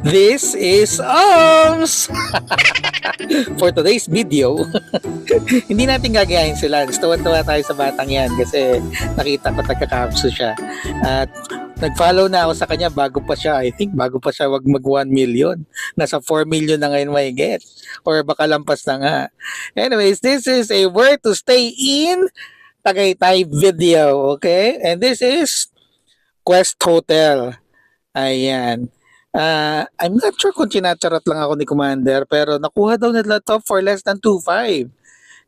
This is OMS! For today's video, hindi natin gagayahin sila. Tuwa-tuwa tayo sa batang yan kasi nakita ko nagka-capsule siya. At nag-follow na ako sa kanya bago pa siya, I think, bago pa siya wag mag 1 million. Nasa 4 million na ngayon may get. Or baka lampas na nga. Anyways, this is a where to stay in Tagaytay video, okay? And this is Quest Hotel. Ayan. I'm not sure kung chinacharot lang ako ni Commander pero nakuha daw nila to for less than 2.5.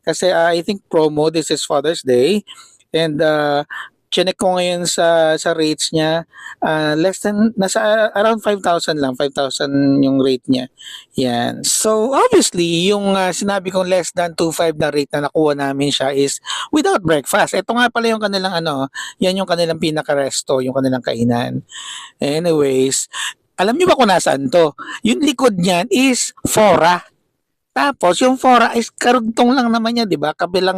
Kasi I think promo, this is Father's Day. And chinek ko ngayon sa rates niya, less than, nasa around 5,000 lang, 5,000 yung rate niya. Yan. So obviously, yung sinabi kong less than 2.5 na rate na nakuha namin siya is without breakfast. Ito nga pala yung kanilang yan yung kanilang pinaka-resto, yung kanilang kainan. Anyways, alam niyo ba kung nasaan to? Yung likod niyan is Fora. Tapos yung Fora is karugtong lang naman niya, 'di ba? Kabilang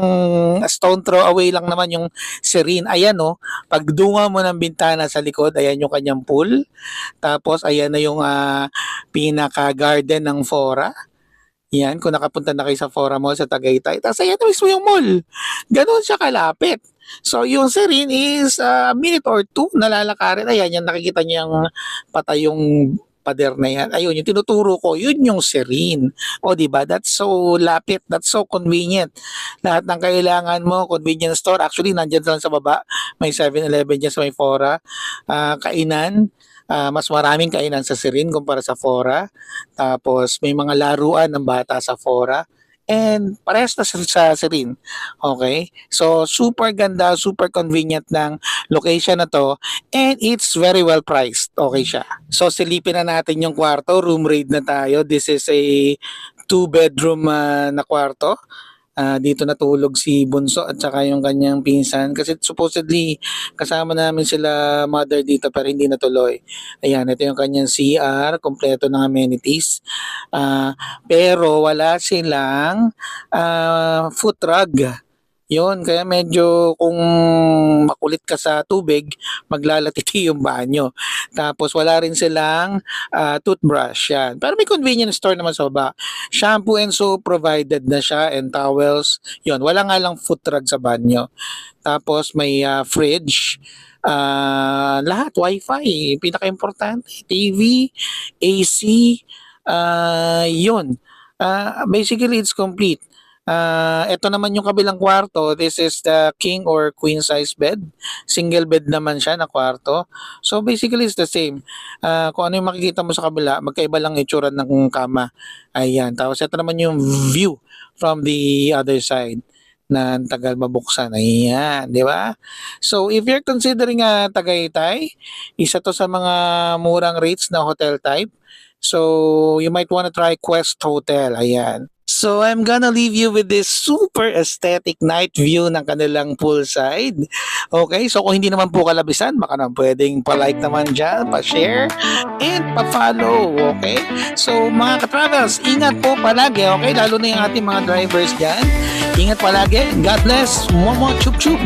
stone throw away lang naman yung Serene. Ayan pagdunga mo ng bintana sa likod, ayan yung kanyang pool. Tapos ayan na yung pinaka-garden ng Fora. Yan, kung nakapunta na kayo sa Fora Mall sa Tagaytay. Tapos ayan na mismo yung mall. Ganon siya kalapit. So yung Serene is a minute or two nalalakarin. Ayan, yan nakikita niyo yung patay yung pader na yan. Ayun, yung tinuturo ko, yun yung Serene. O diba, that's so lapit, that's so convenient. Lahat ng kailangan mo, convenience store. Actually, nandyan lang sa baba. May 7-Eleven dyan sa may Fora. Kainan. Mas maraming kainan sa Serene kumpara sa Fora. Tapos may mga laruan ng bata sa Fora. And parehas na sa Serene. Okay? So, super ganda, super convenient ng location na to. And it's very well priced. Okay siya. So, silipin na natin yung kwarto. Room raid na tayo. This is a 2-bedroom na kwarto. Dito natulog si Bunso at saka yung kanyang pinsan kasi supposedly kasama namin sila mother dito pero hindi natuloy. Ayan, ito yung kanyang CR, kompleto ng amenities. Pero wala silang foot rug. Yun, kaya medyo kung makulit ka sa tubig, maglalatiti yung banyo. Tapos wala rin silang toothbrush yan. Pero may convenience store naman sa baba. Shampoo and soap provided na siya and towels. Yun, wala nga lang foot rug sa banyo. Tapos may fridge. Lahat, wifi, pinaka-importante. TV, AC, yun. Basically, it's complete. Ito naman yung kabilang kwarto. This is the king or queen size bed. Single bed naman siya na kwarto. So basically it's the same. Kung ano yung makikita mo sa kabila, magkaiba lang itsura ng kama. Ayan. Tapos ito naman yung view from the other side na tagal mabuksan. Ayan, di ba? So if you're considering Tagaytay, isa to sa mga murang rates na hotel type. So you might want to try Quest Hotel. Ayan. So I'm gonna leave you with this super aesthetic night view ng kanilang poolside. Okay, so kung hindi naman po kalabisan, baka naman pwedeng pa-like naman dyan, pa-share, and pa-follow. Okay? So mga ka-travels, ingat po palagi. Okay? Lalo na yung ating mga drivers dyan. Ingat palagi. God bless. Momo chup chup.